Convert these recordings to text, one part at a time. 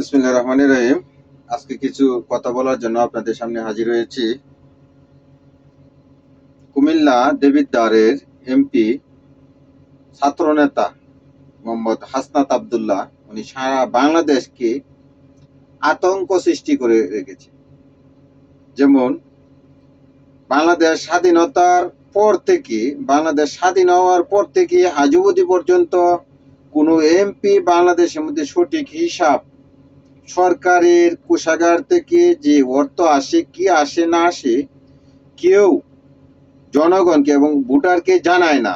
বিসমিল্লাহির রহমানির রহিম। আজকে কিছু কথা বলার জন্য আপনাদের সামনে হাজির হয়েছি। কুমিল্লা দেবিদ্বারের এমপি ছাত্রনেতা মোহাম্মদ হাসনাত আবদুল্লাহ উনি সারা বাংলাদেশকে আতঙ্ক সৃষ্টি করে রেখেছে। যেমন বাংলাদেশ স্বাধীন হওয়ার পর থেকে আজ অবধি পর্যন্ত কোনো এমপি বাংলাদেশের মধ্যে সঠিক হিসাব সরকারের কোষাগার থেকে যে অর্থ আসে কি আসে না আসে কেউ জনগণকে এবং ভোটারকে জানায় না,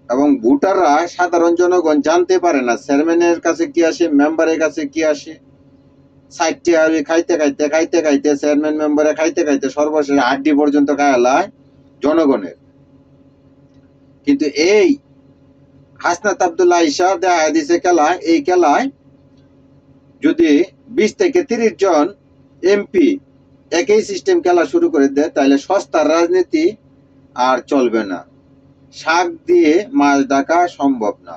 এবং ভোটাররা সাধারণ জনগণ জানতে পারে না চেয়ারম্যানের কাছে কি আসে, মেম্বারের কাছে কি আসে। সাইটটি খাইতে খাইতে খাইতে খাইতে চেয়ারম্যান মেম্বারে খাইতে খাইতে সর্বশেষ আড্ডি পর্যন্ত খায়ালায় জনগণের। কিন্তু এই হাসনাত আবদুল্লাহ ইসা দেখা দিছে খেলায়, এই খেলায় যদি 20 থেকে 30 জন এমপি একই সিস্টেম খেলা শুরু করে দেয় তাহলে সস্তার রাজনীতি আর চলবে না। শাক দিয়ে মাছ ডাকা সম্ভব না,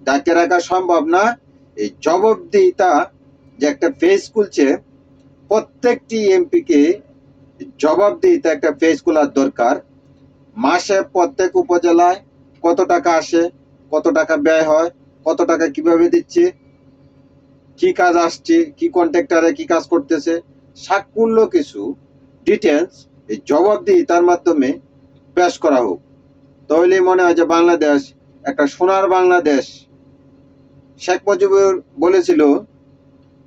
ডাকে রাখা সম্ভব না। এই জবাবদিহিতা যে একটা ফেস খুলছে, প্রত্যেকটি এমপি কে জবাবদিহিতা একটা ফেস খোলার দরকার। মাসে প্রত্যেক উপজেলায় কত টাকা আসে, কত টাকা ব্যয় হয়, কত টাকা কিভাবে দিচ্ছে, কি কাজ আসছে, কি কন্ট্রাক্টরে কি কাজ করতেছে, সাকুল্য কিছু ডিটেলস এই জবাবদিহিতার মাধ্যমে পেশ করা হোক। তাহলেই মনে হয় যে বাংলাদেশ একটা সোনার বাংলাদেশ। শেখ মুজিবুর বলেছিল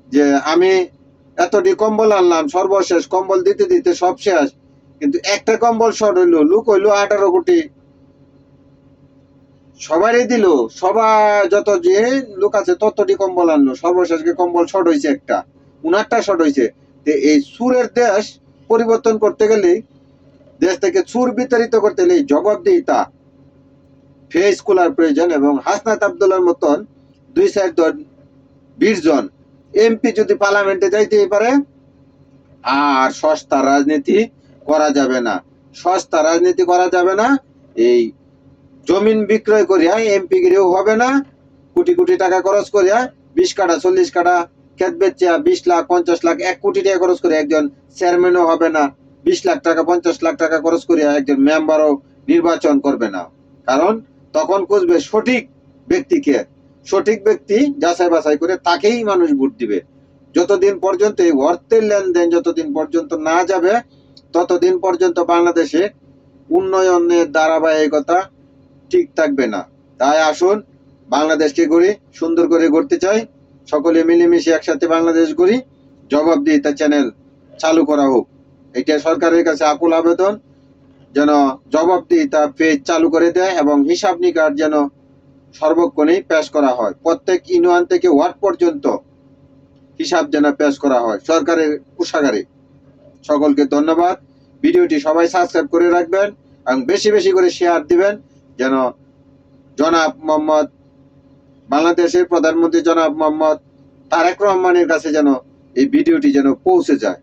যে আমি এতটি কম্বল আনলাম, সর্বশেষ কম্বল দিতে দিতে সব শেষ, কিন্তু একটা কম্বল শর্ট হইলো, লোক হইলো 18 কোটি। সবারই দিল, সবাই যত যে লোক আছে ততটি কম্বল আনলো, সর্বশেষ কম্বল শর্ট হয়েছে একটা, উনারটা শর্ট হয়েছে। এই সুরের দেশ পরিবর্তন করতে গেলে, দেশ থেকে সুর বিতাড়িত করতে গেলে জবাবদিহিতা ফেস খোলার প্রয়োজন। এবং হাসনাত আবদুল্লাহর মতন 2-4-20 জন এমপি যদি পার্লামেন্টে যাইতেই পারে, আর সস্তা রাজনীতি করা যাবে না। সস্তা রাজনীতি করা যাবে না। এই জমিন বিক্রয় করিয়া এমপি গিরিও হবে না। কোটি কোটি টাকা খরচ করিয়া 20 কাঠা 40 কাঠা ক্ষেত বেচিয়া 20 লাখ 50 লাখ 1 কোটি টাকা খরচ করে একজন চেয়ারম্যানও হবে না। 20 লাখ টাকা 50 লাখ টাকা খরচ করিয়া একজন মেম্বারও নির্বাচন করবে না। কারণ তখন খুঁজবে সঠিক ব্যক্তিকে, সঠিক ব্যক্তি যাচাই বাছাই করে তাকেই মানুষ ভোট দিবে। যতদিন পর্যন্ত এই অর্থের লেনদেন যতদিন পর্যন্ত না যাবে, ততদিন পর্যন্ত বাংলাদেশে উন্নয়নের ধারাবাহিকতা ঠিক থাকবে না। তাই আসুন বাংলাদেশকে গড়ি, সুন্দর করে গড়তে চাই, সকলে মিলেমিশে একসাথে বাংলাদেশ গড়ি। জবাবদিহিতা চ্যানেল চালু করা হোক, এটা সরকারের কাছে আকুল আবেদন, যেন জবাবদিহিতা পেজ চালু করে দেয় এবং হিসাব নিকাশ যেন সর্বক্ষণেই পেশ করা হয়। প্রত্যেক ইউনিয়ন থেকে ওয়ার্ড পর্যন্ত হিসাব যেন পেশ করা হয় সরকারের কোষাগারে। সকলকে ধন্যবাদ। ভিডিওটি সবাই সাবস্ক্রাইব করে রাখবেন এবং বেশি বেশি করে শেয়ার দিবেন, যেন জনাব মোহাম্মদ বাংলাদেশের প্রধানমন্ত্রী জনাব মোহাম্মদ তারেক রহমানের কাছে যেন এই ভিডিওটি যেন পৌঁছে যায়।